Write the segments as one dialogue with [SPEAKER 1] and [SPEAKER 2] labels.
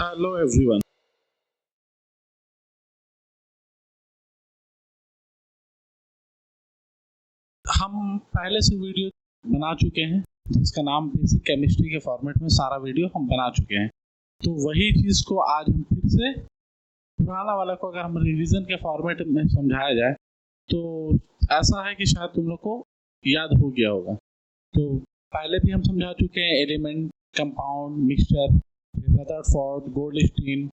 [SPEAKER 1] Hello everyone. हम पहले से वीडियो बना चुके हैं जिसका नाम बेसिक केमिस्ट्री के फॉर्मेट में सारा वीडियो हम बना चुके हैं। तो वही चीज़ को आज हम फिर से पुराना वाला को अगर हम रिवीजन के फॉर्मेट में समझाया जाए तो ऐसा है कि शायद तुम लोग को याद हो गया होगा। तो पहले भी हम समझा चुके हैं element, compound, mixture, Rutherford, Goldstein,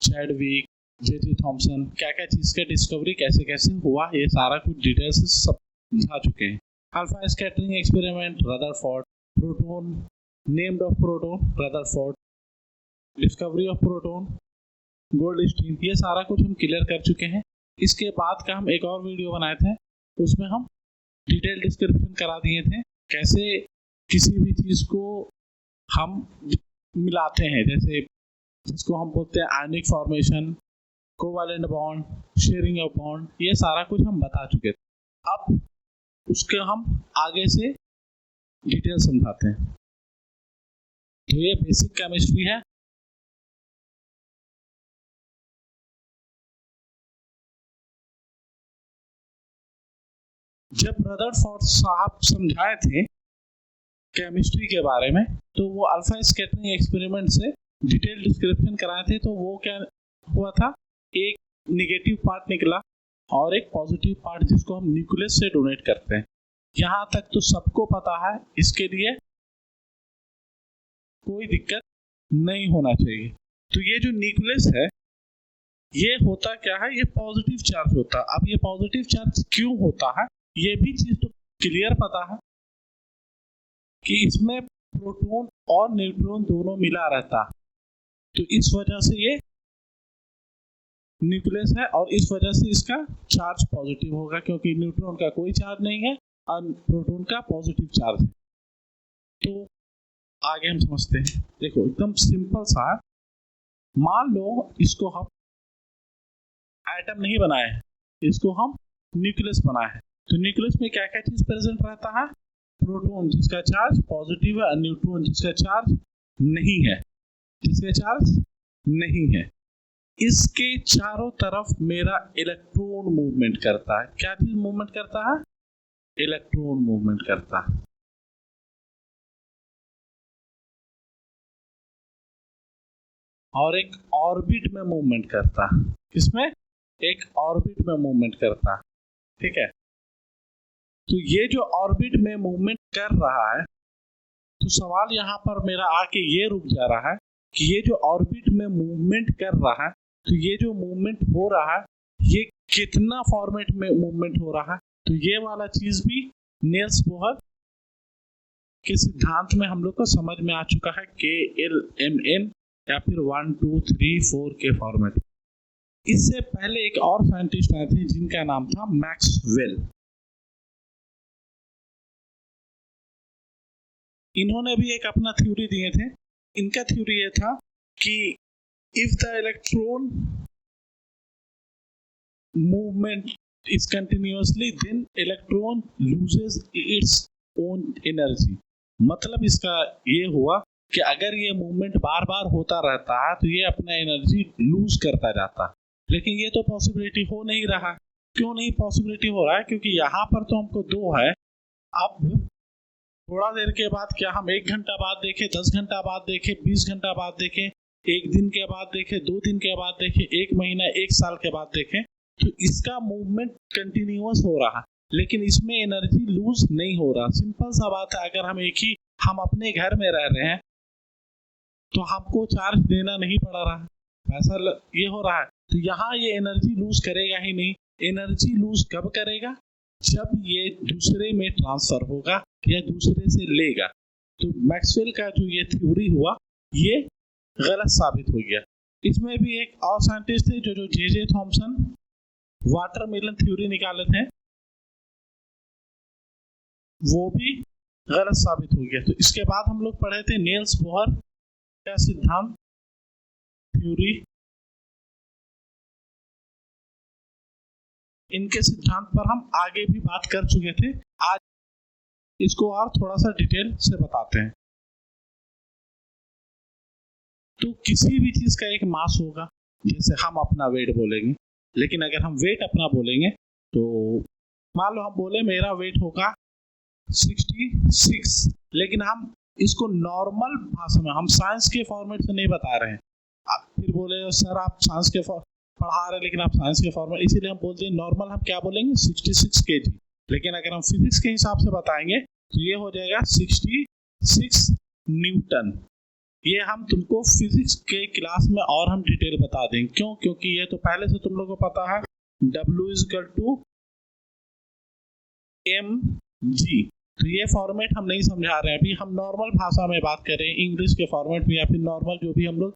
[SPEAKER 1] Chadwick, J Thomson, क्या क्या चीज़ का डिस्कवरी कैसे कैसे हुआ, ये सारा कुछ डिटेल्स सब समझा चुके हैं। Alpha scattering experiment, Rutherford, proton, named of proton, Rutherford, discovery of proton, Goldstein, ये सारा कुछ हम क्लियर कर चुके हैं। इसके बाद का हम एक और वीडियो बनाए थे, उसमें हम डिटेल डिस्क्रिप्शन करा दिए थे कैसे किसी भी चीज़ को हम मिलाते हैं, जैसे जिसको हम बोलते हैं ionic formation, covalent bond, sharing of bond, ये सारा कुछ हम बता चुके थे। अब उसके हम आगे से डिटेल समझाते हैं। तो ये बेसिक केमिस्ट्री है। जब रदरफोर्ड साहब समझाए थे केमिस्ट्री के बारे में तो वो अल्फा स्कैटरिंग एक्सपेरिमेंट से डिटेल डिस्क्रिप्शन कराए थे। तो वो क्या हुआ था, एक निगेटिव पार्ट निकला और एक पॉजिटिव पार्ट जिसको हम न्यूक्लियस से डोनेट करते हैं। यहाँ तक तो सबको पता है, इसके लिए कोई दिक्कत नहीं होना चाहिए। तो ये जो न्यूक्लियस है ये होता क्या है, ये पॉजिटिव चार्ज होता है। अब ये पॉजिटिव चार्ज क्यों होता है ये भी चीज तो क्लियर पता है कि इसमें प्रोटॉन और न्यूट्रॉन दोनों मिला रहता है। तो इस वजह से ये न्यूक्लियस है और इस वजह से इसका चार्ज पॉजिटिव होगा, क्योंकि न्यूट्रॉन का कोई चार्ज नहीं है और प्रोटॉन का पॉजिटिव चार्ज है। तो आगे हम समझते हैं। देखो एकदम सिंपल सा, मान लो इसको हम एटम नहीं बनाए हैं, इसको हम न्यूक्लियस बनाए हैं। तो न्यूक्लियस में क्या क्या चीज प्रेजेंट रहता है, प्रोटॉन जिसका चार्ज पॉजिटिव है और न्यूट्रॉन जिसका चार्ज नहीं है, जिसका चार्ज नहीं है। इसके चारों तरफ मेरा इलेक्ट्रॉन मूवमेंट करता है। क्या चीज मूवमेंट करता है, इलेक्ट्रॉन मूवमेंट करता है। और एक ऑर्बिट में मूवमेंट करता है। किसमें, एक ऑर्बिट में मूवमेंट करता है। ठीक है, तो ये जो ऑर्बिट में मूवमेंट कर रहा है, तो सवाल यहाँ पर मेरा आके ये रुक जा रहा है कि ये जो ऑर्बिट में मूवमेंट कर रहा है, तो ये जो मूवमेंट हो रहा है ये कितना फॉर्मेट में मूवमेंट हो रहा है। तो ये वाला चीज भी नील्स बोहर के सिद्धांत में हम लोग को समझ में आ चुका है, KLMN या फिर 1 2 3 4 के फॉर्मेट। इससे पहले एक और साइंटिस्ट आए थे जिनका नाम था मैक्सवेल। इन्होंने भी एक अपना थ्योरी दिए थे। इनका थ्योरी ये था कि if the electron movement is continuously then electron loses its own energy. मतलब इसका ये हुआ कि अगर ये मूवमेंट बार बार होता रहता है तो ये अपना एनर्जी लूज करता जाता है। लेकिन ये तो पॉसिबिलिटी हो नहीं रहा। क्यों नहीं पॉसिबिलिटी हो रहा है, क्योंकि यहाँ पर तो हमको दो है। अब थोड़ा देर के बाद क्या हम 1 घंटा बाद देखें, 10 घंटा बाद देखें, 20 घंटा बाद देखें, 1 दिन के बाद देखें, 2 दिन के बाद देखें, 1 महीना 1 साल के बाद देखें, तो इसका मूवमेंट कंटिन्यूअस हो रहा है लेकिन इसमें एनर्जी लूज नहीं हो रहा। सिंपल सा बात है, अगर हम अपने घर में रह रहे हैं तो हमको चार्ज देना नहीं पड़ रहा है, पैसा ये हो रहा है, तो यहाँ ये एनर्जी लूज करेगा ही नहीं। एनर्जी लूज कब करेगा, जब ये दूसरे में ट्रांसफर होगा या दूसरे से लेगा। तो मैक्सवेल का जो ये थ्योरी हुआ ये गलत साबित हो गया। इसमें भी एक और साइंटिस्ट थे जो जे थॉमसन, वाटरमेलन थ्योरी निकाले थे, वो भी गलत साबित हो गया। तो इसके बाद हम लोग पढ़े थे नील्स बोहर का सिद्धांत थ्योरी। इनके सिद्धांत पर हम आगे भी बात कर चुके थे। आज इसको और थोड़ा सा डिटेल से बताते हैं। तो किसी भी चीज का एक मास होगा। जैसे हम अपना वेट बोलेंगे, लेकिन अगर हम वेट अपना बोलेंगे तो मान लो हम बोले मेरा वेट होगा 66, लेकिन हम इसको नॉर्मल भाषा में, हम साइंस के फॉर्मेट से नहीं बता रहे हैं। आप फिर बोले सर आप साइंस के पढ़ा रहे हैं लेकिन आप साइंस के फॉर्मेट, इसीलिए हम बोलते हैं नॉर्मल हम क्या बोलेंगे 66 kg। लेकिन अगर हम फिजिक्स के हिसाब से बताएंगे तो ये हो जाएगा 66 न्यूटन। ये हम तुमको फिजिक्स के क्लास में और हम डिटेल बता देंगे। क्यों? क्योंकि ये तो पहले से तुम लोगों को पता है W = mg। तो ये फॉर्मेट हम नहीं समझा रहे हैं अभी, हम नॉर्मल भाषा में बात करें, इंग्लिश के फॉर्मेट में या फिर नॉर्मल जो भी हम लोग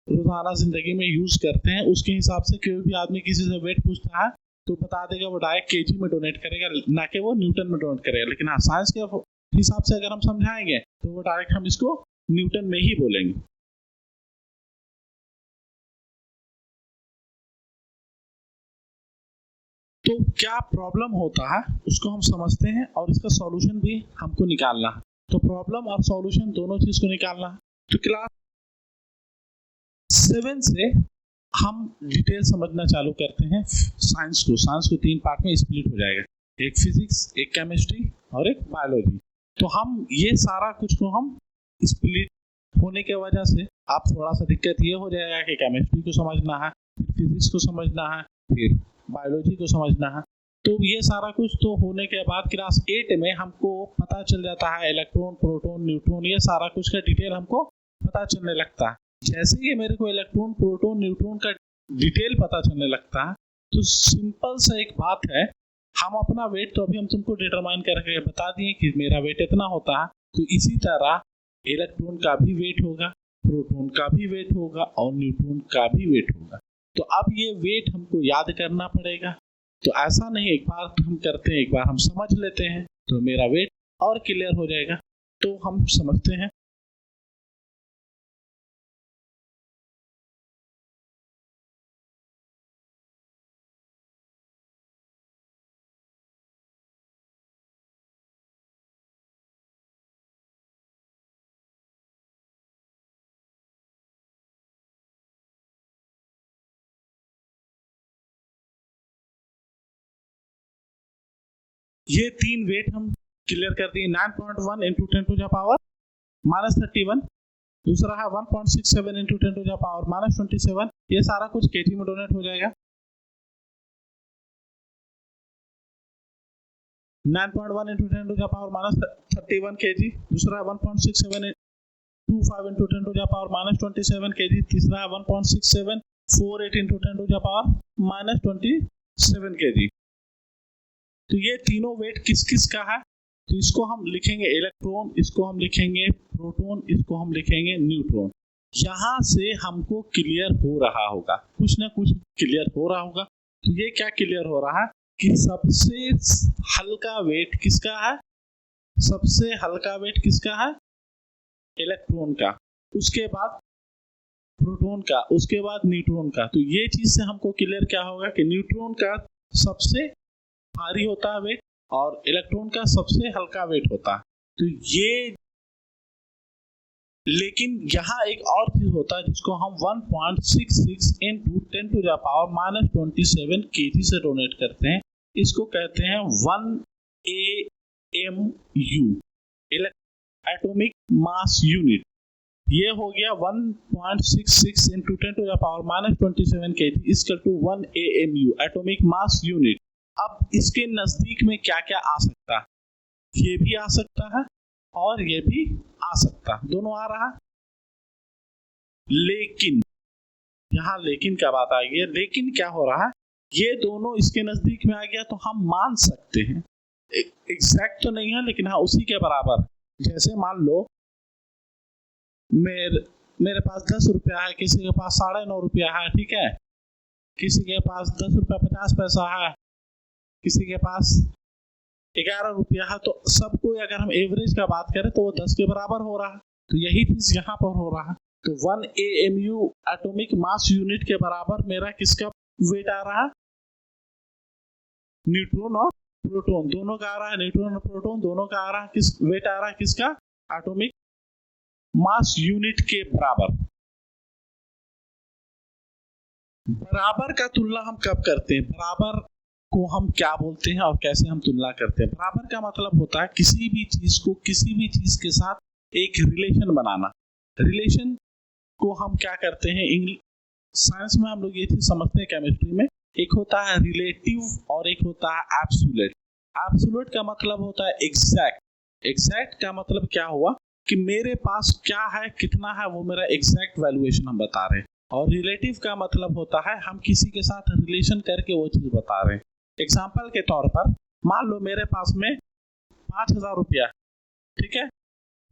[SPEAKER 1] रोजाना जिंदगी में यूज करते हैं उसके हिसाब से। कोई भी आदमी किसी से वेट पूछता है तो बता देगा, वो डायरेक्ट केजी में डोनेट करेगा, ना कि वो न्यूटन में डोनेट करेगा। लेकिन हाँ, साइंस के हिसाब से अगर हम समझाएंगे तो वो डायरेक्ट हम इसको न्यूटन में ही बोलेंगे। तो क्या प्रॉब्लम होता है उसको हम समझते हैं और इसका सॉल्यूशन भी हमको निकालना है। तो प्रॉब्लम और सॉल्यूशन दोनों चीज को निकालना है। तो क्लास 7 से हम डिटेल समझना चालू करते हैं साइंस को। साइंस को 3 पार्ट में स्प्लिट हो जाएगा, एक फिजिक्स, एक केमिस्ट्री और एक बायोलॉजी। तो हम ये सारा कुछ को हम स्प्लिट होने के वजह से आप थोड़ा सा दिक्कत ये हो जाएगा कि केमिस्ट्री को समझना है, फिर फिजिक्स को समझना है, फिर बायोलॉजी को समझना है। तो ये सारा कुछ तो होने के बाद क्लास 8 में हमको पता चल जाता है इलेक्ट्रॉन, प्रोटॉन, न्यूट्रॉन, ये सारा कुछ का डिटेल हमको पता चलने लगता है। जैसे ही मेरे को इलेक्ट्रॉन, प्रोटॉन, न्यूट्रॉन का डिटेल पता चलने लगता है तो सिंपल सा एक बात है, हम अपना वेट तो अभी हम तुमको डिटरमाइन करके बता दिए कि मेरा वेट इतना होता है। तो इसी तरह इलेक्ट्रॉन का भी वेट होगा, प्रोटॉन का भी वेट होगा और न्यूट्रॉन का भी वेट होगा। तो अब ये वेट हमको याद करना पड़ेगा। तो ऐसा नहीं एक बार हम करते हैं, एक बार हम समझ लेते हैं तो मेरा वेट और क्लियर हो जाएगा। तो हम समझते हैं। ये 3 वेट हम क्लियर कर दिए। 9.1 × 10⁻⁻31, दूसरा है 1.67 × 10⁻⁻27। ये सारा कुछ केजी में डोनेट हो जाएगा। 9.1 × 10⁻31 kg, दूसरा 1.6725 × 10⁻⁻27 kg, तीसरा 1.6748 × 10⁻⁻27 kg। तो ये तीनों वेट किस किस का है? तो इसको हम लिखेंगे इलेक्ट्रॉन, इसको हम लिखेंगे प्रोटॉन, इसको हम लिखेंगे न्यूट्रॉन। यहाँ से हमको क्लियर हो रहा होगा, कुछ ना कुछ क्लियर हो रहा होगा। तो ये क्या क्लियर हो रहा है कि सबसे हल्का वेट किसका है? सबसे हल्का वेट किसका है? इलेक्ट्रॉन का, उसके बाद प्रोटॉन का, उसके बाद न्यूट्रॉन का। तो ये चीज से हमको क्लियर क्या होगा कि न्यूट्रॉन का सबसे भारी होता है वेट और इलेक्ट्रॉन का सबसे हल्का वेट होता है। तो ये, लेकिन यहाँ एक और चीज होता है जिसको हम 1.66 × 10⁻⁻27 kg से डोनेट करते हैं। इसको कहते हैं 1 AMU, एटॉमिक मास यूनिट। ये हो गया 1.66 × 10⁻⁻27 kg equal to 1 AMU, atomic mass unit. अब इसके नजदीक में क्या क्या आ सकता है? ये भी आ सकता है और ये भी आ सकता है, दोनों आ रहा है। लेकिन यहाँ लेकिन क्या बात आ गई है? लेकिन क्या हो रहा है, ये दोनों इसके नजदीक में आ गया तो हम मान सकते हैं, एग्जैक्ट तो नहीं है लेकिन हाँ उसी के बराबर। जैसे मान लो मेरे पास 10 रुपया है, किसी के पास 9.5 रुपया है, ठीक है, किसी के पास 10 रुपया 50 पैसा है, किसी के पास 11 रुपया है। तो सबको अगर हम एवरेज का बात करें तो वो 10 के बराबर हो रहा है। तो यही चीज यहाँ पर हो रहा है। तो 1 AMU एटॉमिक मास यूनिट के बराबर मेरा किसका वेट आ रहा है? न्यूट्रॉन और प्रोटॉन दोनों का आ रहा है। न्यूट्रॉन और प्रोटॉन दोनों का आ रहा है, किस वेट आ रहा है? किसका? एटॉमिक मास यूनिट के बराबर। बराबर का तुलना हम कब करते हैं, बराबर को हम क्या बोलते हैं और कैसे हम तुलना करते हैं। बराबर का मतलब होता है किसी भी चीज को किसी भी चीज के साथ एक रिलेशन बनाना। रिलेशन को हम क्या करते हैं, साइंस में हम लोग ये चीज समझते हैं, केमिस्ट्री में एक होता है रिलेटिव और एक होता है एब्सोल्यूट। एब्सोल्यूट का मतलब होता है एग्जैक्ट। एग्जैक्ट का मतलब क्या हुआ कि मेरे पास क्या है, कितना है, वो मेरा एग्जैक्ट वैल्यूएशन हम बता रहे हैं। और रिलेटिव का मतलब होता है हम किसी के साथ रिलेशन करके वो चीज बता रहे हैं। एग्जाम्पल के तौर पर मान लो मेरे पास में 5,000 रुपया, ठीक है,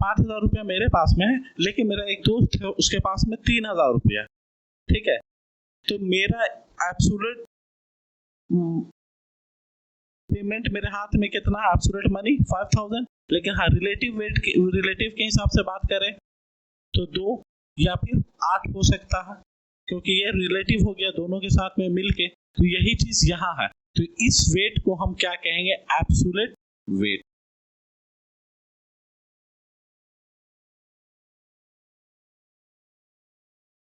[SPEAKER 1] 5,000 रुपया मेरे पास में है, लेकिन मेरा एक दोस्त है उसके पास में 3,000 रुपया, ठीक है। तो मेरा एब्सोल्यूट पेमेंट मेरे हाथ में कितना है, एब्सोल्यूट मनी 5,000, लेकिन हाँ रिलेटिव के हिसाब से बात करें तो 2 या फिर 8 हो सकता है, क्योंकि ये रिलेटिव हो गया दोनों के साथ में मिलके। तो यही चीज यहाँ है। तो इस वेट को हम क्या कहेंगे, एब्सोल्यूट वेट।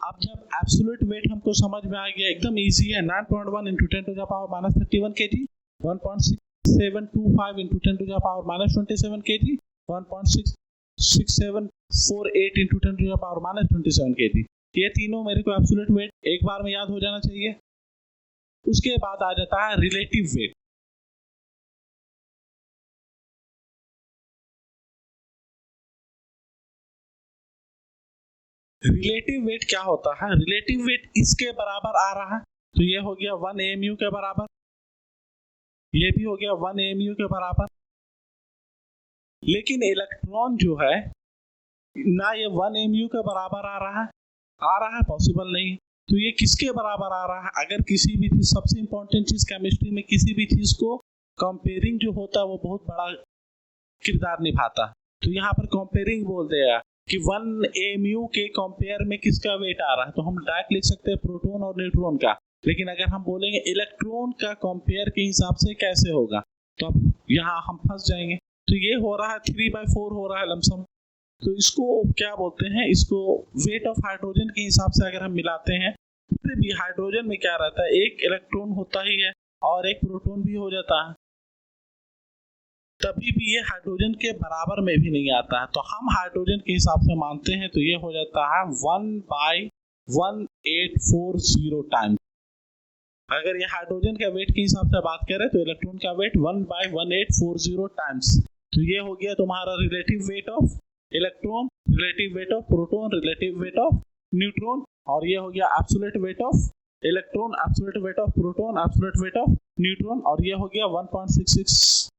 [SPEAKER 1] अब जब एब्सोल्यूट वेट हमको समझ में आ गया, एकदम इजी है, 9.1 into 10 to the power -31 kg, 1.6725 into 10 to the power -27 kg, 1.6748 into 10 to the power -27 kg। ये तीनों मेरे को एब्सोल्यूट वेट एक बार में याद हो जाना चाहिए। उसके बाद आ जाता है रिलेटिव वेट। रिलेटिव वेट क्या होता है, रिलेटिव वेट इसके बराबर आ रहा है, तो ये हो गया 1 AMU के बराबर, ये भी हो गया 1 AMU के बराबर। लेकिन इलेक्ट्रॉन जो है ना ये 1 AMU के बराबर आ रहा है पॉसिबल नहीं। तो ये किसके बराबर आ रहा है, अगर किसी भी चीज, सबसे इंपॉर्टेंट चीज केमिस्ट्री में किसी भी चीज को कंपेयरिंग जो होता है वो बहुत बड़ा किरदार निभाता है। तो यहाँ पर कंपेयरिंग बोल दिया कि 1 AMU के कंपेयर में किसका वेट आ रहा है, तो हम डायरेक्ट लिख सकते हैं प्रोटॉन और न्यूट्रॉन का। लेकिन अगर हम बोलेंगे इलेक्ट्रॉन का कंपेयर के हिसाब से कैसे होगा, तो अब यहाँ हम फंस जाएंगे। तो ये हो रहा है 3/4 हो रहा है लमसम। तो इसको क्या बोलते हैं, इसको वेट ऑफ हाइड्रोजन के हिसाब से अगर हम मिलाते हैं, फिर भी हाइड्रोजन में क्या रहता है, एक इलेक्ट्रॉन होता ही है और एक प्रोटॉन भी हो जाता है, तभी भी ये हाइड्रोजन के बराबर में भी नहीं आता है। तो हम हाइड्रोजन के हिसाब से मानते हैं, तो ये हो जाता है 1/1840 टाइम्स। अगर ये हाइड्रोजन के वेट के हिसाब से बात करें तो इलेक्ट्रॉन का वेट 1/1840 टाइम्स। तो ये हो गया तुम्हारा relative weight of electron, relative weight of proton, relative weight of neutron, और ये हो गया absolute weight of electron, absolute weight of proton, absolute weight of neutron, और ये हो गया 1.66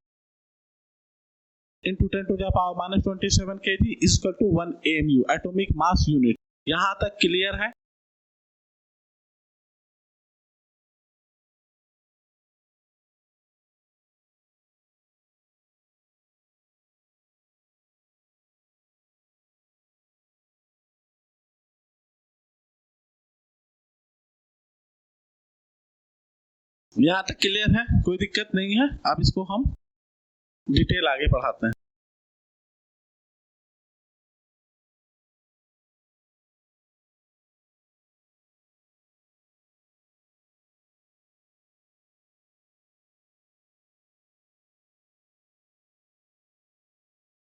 [SPEAKER 1] into 10 to the power -27 kg is equal to 1 AMU, atomic mass unit. यहां तक क्लियर है। यहां तक क्लियर है, कोई दिक्कत नहीं है। अब इसको हम डिटेल आगे बढ़ाते हैं।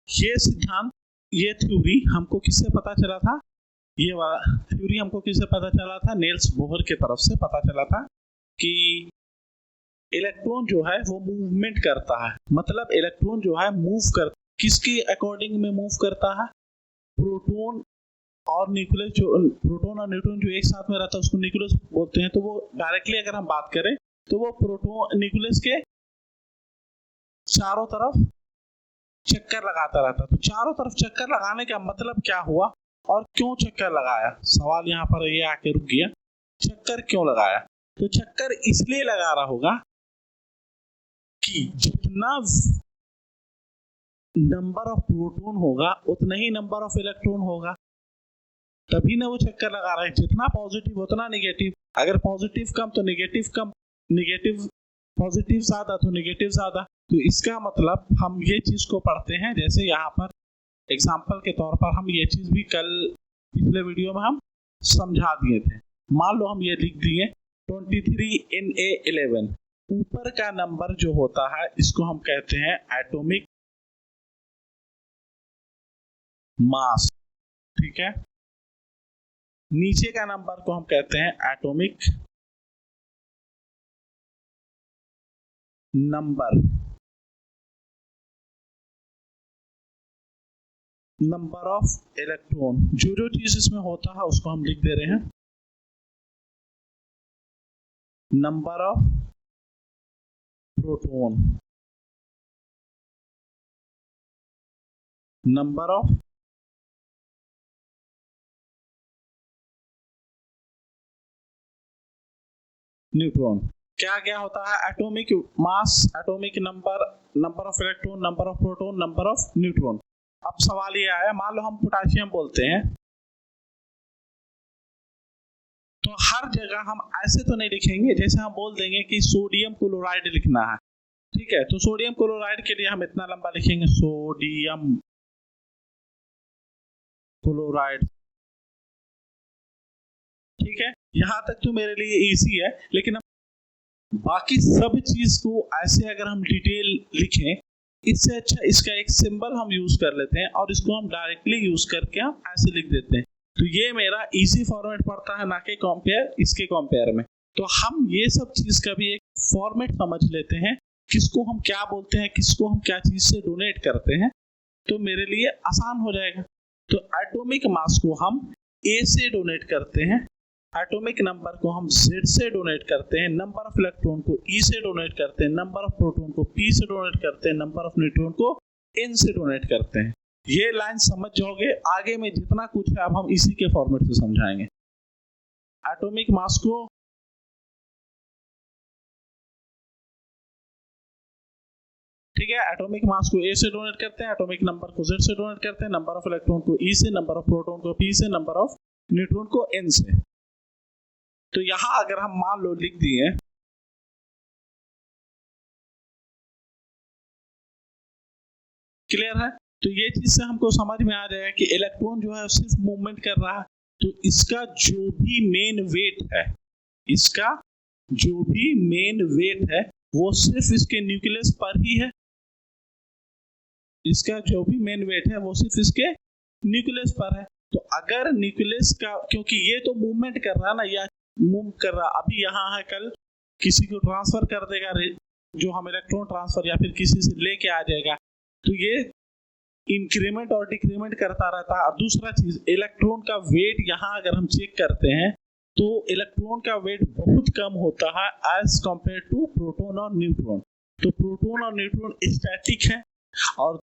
[SPEAKER 1] ये सिद्धांत, ये थ्योरी हमको किससे पता चला था, ये वाला थ्योरी हमको किससे पता चला था, नेल्स बोहर के तरफ से पता चला था कि इलेक्ट्रॉन जो है वो मूवमेंट करता है। मतलब इलेक्ट्रॉन जो है मूव कर, किसके अकॉर्डिंग में मूव करता है, प्रोटॉन और न्यूक्लियस, जो प्रोटॉन और न्यूट्रॉन जो एक साथ में रहता है उसको न्यूक्लियस बोलते हैं। तो वो डायरेक्टली अगर हम बात करें तो वो प्रोटॉन न्यूक्लियस के चारों तरफ चक्कर लगाता रहता। तो चारों तरफ चक्कर लगाने का मतलब क्या हुआ और क्यों चक्कर लगाया, सवाल यहाँ पर ये आके रुक गया, चक्कर क्यों लगाया। तो चक्कर इसलिए लगा रहा होगा कि जितना नंबर ऑफ प्रोटॉन होगा उतना ही नंबर ऑफ इलेक्ट्रॉन होगा, तभी ना वो चक्कर लगा रहा है। जितना पॉजिटिव उतना नेगेटिव, अगर पॉजिटिव कम तो नेगेटिव कम, नेगेटिव पॉजिटिव ज्यादा तो नेगेटिव ज्यादा। तो इसका मतलब हम ये चीज को पढ़ते हैं, जैसे यहाँ पर एग्जाम्पल के तौर पर हम ये चीज भी कल पिछले वीडियो में हम समझा दिए थे। मान लो हम ये लिख दिए 23 in A11। ऊपर का नंबर जो होता है इसको हम कहते हैं एटॉमिक मास, ठीक है। नीचे का नंबर को हम कहते हैं atomic number, number of electron. जो जो चीज इसमें होता है उसको हम लिख दे रहे हैं number of proton, number of neutron. क्या क्या होता है? Atomic mass, atomic number, number of electron, number of proton, number of neutron. अब सवाल ये आया, मान लो हम पोटेशियम बोलते हैं, तो हर जगह हम ऐसे तो नहीं लिखेंगे, जैसे हम बोल देंगे कि सोडियम क्लोराइड लिखना है, ठीक है, तो सोडियम क्लोराइड के लिए हम इतना लंबा लिखेंगे सोडियम क्लोराइड, ठीक है। यहां तक तो मेरे लिए इजी है, लेकिन बाकी सब चीज को ऐसे अगर हम डिटेल लिखें, इससे अच्छा इसका एक सिंबल हम यूज कर लेते हैं और इसको हम डायरेक्टली यूज करके हम ऐसे लिख देते हैं। तो ये मेरा इजी फॉर्मेट पड़ता है, ना कि कंपेयर इसके कंपेयर में। तो हम ये सब चीज का भी एक फॉर्मेट समझ लेते हैं, किसको हम क्या बोलते हैं, किसको हम क्या चीज से डोनेट करते हैं, तो मेरे लिए आसान हो जाएगा। तो एटॉमिक मास को हम ए से डोनेट करते हैं, एटॉमिक नंबर को हम Z से डोनेट करते हैं, नंबर ऑफ इलेक्ट्रॉन को E से डोनेट करते हैं, नंबर ऑफ प्रोटॉन को P से डोनेट करते हैं, नंबर ऑफ न्यूट्रॉन को N से डोनेट करते हैं। ये लाइन समझ जाओगे, आगे में जितना कुछ है अब हम इसी के फॉर्मेट से समझाएंगे। एटॉमिक मास को ठीक है, एटॉमिक मास को A से डोनेट करते हैं, एटॉमिक नंबर को Z से डोनेट करते हैं, नंबर ऑफ इलेक्ट्रॉन को E से, नंबर ऑफ प्रोटॉन को P से, नंबर ऑफ न्यूट्रॉन को N से। तो यहां अगर हम मान लो लिख दिए क्लियर है, तो ये चीज से हमको समझ में आ जाएगा कि इलेक्ट्रॉन जो है सिर्फ मूवमेंट कर रहा है, तो इसका जो भी मेन वेट है, इसका जो भी मेन वेट है वो सिर्फ इसके न्यूक्लियस पर ही है, इसका जो भी मेन वेट है वो सिर्फ इसके न्यूक्लियस पर है। तो अगर न्यूक्लियस का, क्योंकि ये तो मूवमेंट कर रहा है ना, या मूव कर रहा, अभी यहाँ है, कल किसी को ट्रांसफर कर देगा, जो हम इलेक्ट्रॉन ट्रांसफर या फिर किसी से लेके आ जाएगा, तो ये इंक्रीमेंट और डिक्रीमेंट करता रहता है। और दूसरा चीज, इलेक्ट्रॉन का वेट यहाँ अगर हम चेक करते हैं तो इलेक्ट्रॉन का वेट बहुत कम होता है एज कंपेयर टू प्रोटॉन और न्यूट्रॉन। तो प्रोटॉन और न्यूट्रॉन स्टैटिक है और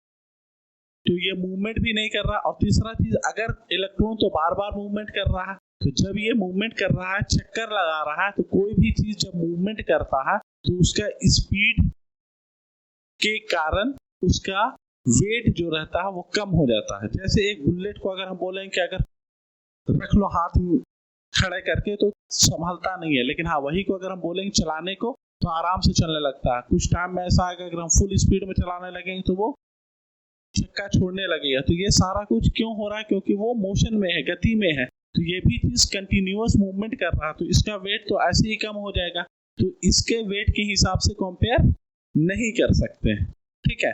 [SPEAKER 1] तो ये मूवमेंट भी नहीं कर रहा। और तीसरा चीज, अगर इलेक्ट्रॉन तो बार बार मूवमेंट कर रहा है, तो जब ये मूवमेंट कर रहा है, चक्कर लगा रहा है, तो कोई भी चीज जब मूवमेंट करता है तो उसका स्पीड के कारण उसका वेट जो रहता है वो कम हो जाता है। जैसे एक बुलेट को अगर हम बोलेंगे कि अगर रख लो हाथ में खड़े करके तो संभलता नहीं है, लेकिन हाँ वही को अगर हम बोलेंगे चलाने को तो आराम से चलने लगता है। कुछ टाइम में ऐसा आएगा अगर हम फुल स्पीड में चलाने लगेंगे तो वो चक्का छोड़ने लगेगा। तो ये सारा कुछ क्यों हो रहा है? क्योंकि वो मोशन में है, गति में है। तो ये भी चीज कंटिन्यूअस मूवमेंट कर रहा है, तो इसका वेट तो ऐसे ही कम हो जाएगा। तो इसके वेट के हिसाब से कंपेयर नहीं कर सकते, ठीक है।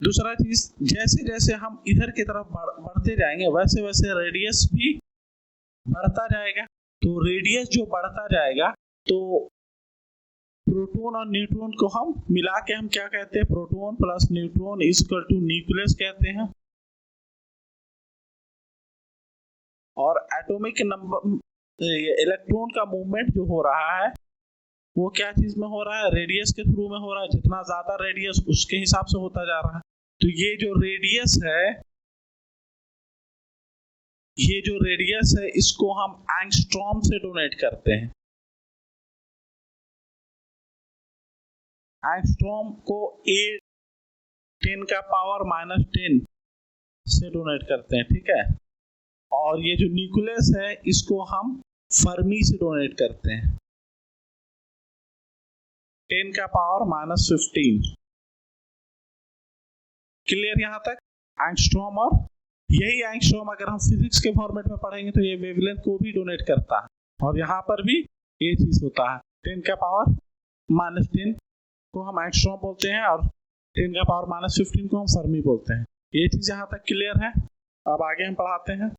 [SPEAKER 1] दूसरा चीज, जैसे जैसे हम इधर की तरफ बढ़ते जाएंगे वैसे वैसे रेडियस भी बढ़ता जाएगा। तो रेडियस जो बढ़ता जाएगा तो प्रोटॉन और न्यूट्रॉन को हम मिला के हम क्या कहते हैं? Proton plus neutron is equal to nucleus कहते हैं। और एटॉमिक नंबर इलेक्ट्रॉन का मूवमेंट जो हो रहा है वो क्या चीज में हो रहा है? रेडियस के थ्रू में हो रहा है। जितना ज्यादा रेडियस उसके हिसाब से होता जा रहा है। तो ये जो रेडियस है, ये जो रेडियस है इसको हम एंगस्ट्रॉम से डोनेट करते हैं। एंगस्ट्रॉम को 10 का पावर -10 से डोनेट करते हैं, ठीक है। और ये जो न्यूक्लियस है इसको हम फर्मी से डोनेट करते हैं, 10 का पावर -15। क्लियर यहां तक? एंगस्ट्रॉम, और यही एंगस्ट्रॉम अगर हम फिजिक्स के फॉर्मेट में पढ़ेंगे तो ये वेवलेंथ को भी डोनेट करता है। और यहाँ पर भी ये चीज होता है। 10 का पावर -10 को हम एंगस्ट्रॉम बोलते हैं और 10 का पावर -15 को हम फर्मी बोलते हैं। ये चीज यहाँ तक क्लियर है। अब आगे हम पढ़ाते हैं।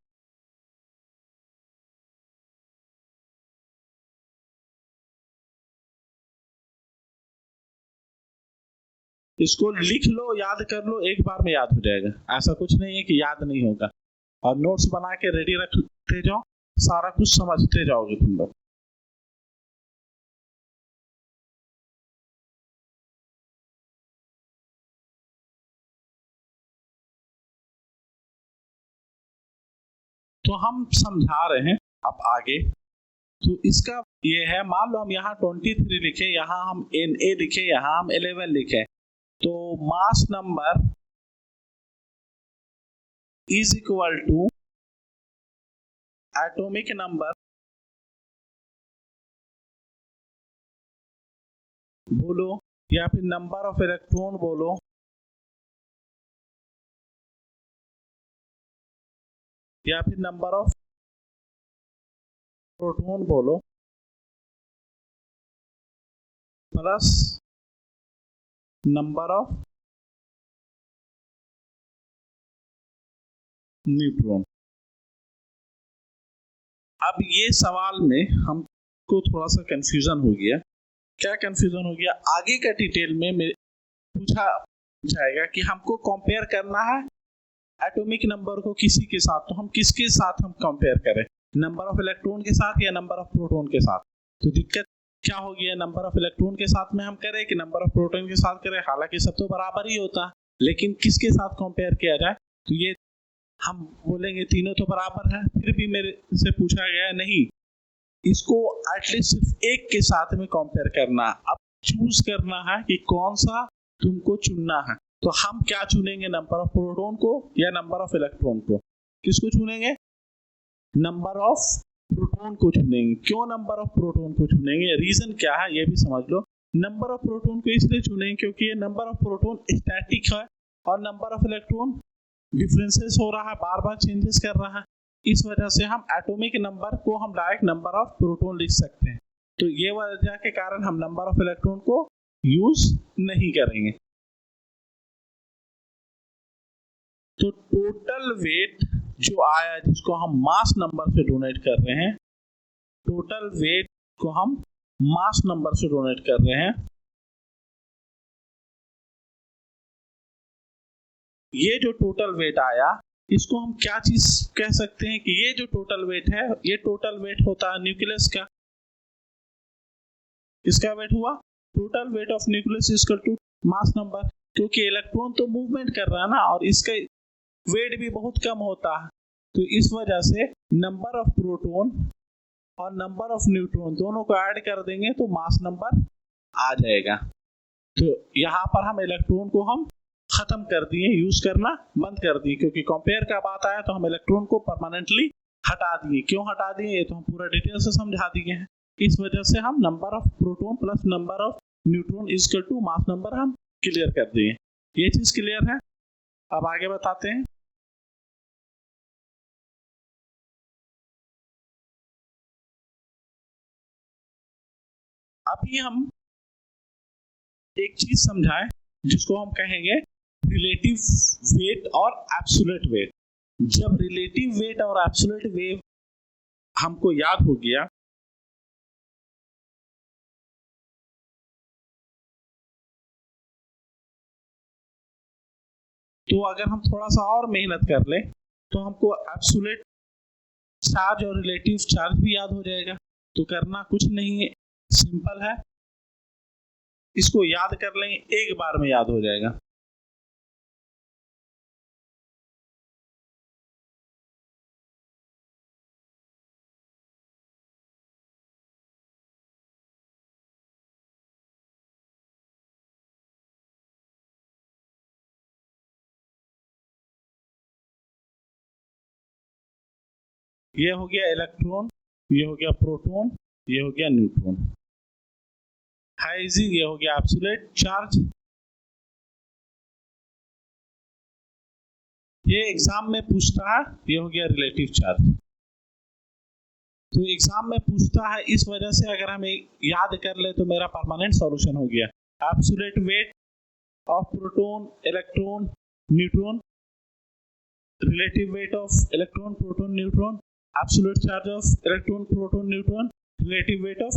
[SPEAKER 1] इसको लिख लो, याद कर लो, एक बार में याद हो जाएगा। ऐसा कुछ नहीं है कि याद नहीं होगा। और नोट्स बना के रेडी रखते जाओ, सारा कुछ समझते जाओगे तुम लोग। तो हम समझा रहे हैं अब आगे। तो इसका ये है, मान लो हम यहाँ 23 लिखे, यहाँ हम Na लिखे, यहाँ हम 11 लिखे, तो mass number is equal to atomic number बोलो या फिर नंबर ऑफ इलेक्ट्रॉन बोलो या फिर नंबर ऑफ प्रोटॉन बोलो प्लस नंबर ऑफ न्यूट्रॉन। अब ये सवाल में हमको थोड़ा सा कंफ्यूजन हो गया। क्या कंफ्यूजन हो गया? आगे का डिटेल में पूछा जाएगा कि हमको कंपेयर करना है एटॉमिक नंबर को किसी के साथ, तो हम किसके साथ हम कंपेयर करें, नंबर ऑफ इलेक्ट्रॉन के साथ या नंबर ऑफ प्रोटॉन के साथ? तो दिक्कत क्या हो गया? नंबर ऑफ इलेक्ट्रॉन के साथ में हम करें कि नंबर ऑफ प्रोटॉन के साथ करें? हालांकि सब तो बराबर ही होता है, लेकिन किसके साथ कंपेयर किया जाए? तो ये हम बोलेंगे तीनों तो बराबर है। फिर भी मेरे से पूछा गया नहीं, इसको एटलीस्ट सिर्फ एक के साथ में कंपेयर करना। अब चूज करना है कि कौन सा तुमको चुनना है। तो हम क्या चुनेंगे, नंबर ऑफ प्रोटॉन को या नंबर ऑफ इलेक्ट्रॉन को? किसको चुनेंगे? नंबर ऑफ प्रोटॉन को चुनेंगे। क्यों नंबर ऑफ प्रोटॉन को चुनेंगे? रीजन क्या है ये भी समझ लो। नंबर ऑफ प्रोटॉन को इसलिए चुनेंगे क्योंकि ये नंबर ऑफ प्रोटॉन स्टैटिक है और नंबर ऑफ इलेक्ट्रॉन डिफरेंसेस हो रहा है, बार बार चेंजेस कर रहा है। इस वजह से हम एटॉमिक नंबर को हम डायरेक्ट नंबर ऑफ प्रोटॉन लिख सकते हैं। तो ये वजह के कारण हम नंबर ऑफ इलेक्ट्रॉन को यूज नहीं करेंगे। तो टोटल वेट जो आया, जिसको हम मास नंबर से डोनेट कर रहे हैं, टोटल वेट को हम मास नंबर से डोनेट कर रहे हैं। ये जो टोटल वेट आया, इसको हम क्या चीज कह सकते हैं कि ये जो टोटल वेट है, ये टोटल वेट होता है न्यूक्लियस का। इसका वेट हुआ total weight of nucleus equal to mass number, क्योंकि इलेक्ट्रॉन तो मूवमेंट कर रहा है ना, और इसका वेट भी बहुत कम होता है। तो इस वजह से नंबर ऑफ प्रोटॉन और नंबर ऑफ न्यूट्रॉन दोनों को ऐड कर देंगे तो मास नंबर आ जाएगा। तो यहाँ पर हम इलेक्ट्रॉन को हम खत्म कर दिए, यूज करना बंद कर दिए, क्योंकि कंपेयर का बात आया तो हम इलेक्ट्रॉन को परमानेंटली हटा दिए। क्यों हटा दिए ये तो हम पूरा डिटेल से समझा दिए हैं। इस वजह से हम number of proton plus number of neutron is equal to mass number हम क्लियर कर दिए। ये चीज क्लियर है। अब आगे बताते हैं। अभी हम एक चीज समझाएं जिसको हम कहेंगे रिलेटिव वेट और एब्सोल्यूट वेट। जब रिलेटिव वेट और एब्सोल्यूट वेट हमको याद हो गया, तो अगर हम थोड़ा सा और मेहनत कर लें तो हमको एब्सोल्यूट चार्ज और रिलेटिव चार्ज भी याद हो जाएगा। तो करना कुछ नहीं है, सिंपल है, इसको याद कर लेंगे, एक बार में याद हो जाएगा। ये हो गया इलेक्ट्रॉन, ये हो गया प्रोटॉन, ये हो गया न्यूट्रॉन। है इजी। ये हो गया एब्सोल्यूट चार्ज। ये एग्जाम में पूछता है। ये हो गया रिलेटिव चार्ज। तो एग्जाम में पूछता है, इस वजह से अगर हम याद कर ले तो मेरा परमानेंट सॉल्यूशन हो गया। Absolute weight of proton, electron, neutron, relative weight of electron, proton, neutron, absolute charge of electron, proton, neutron, relative weight of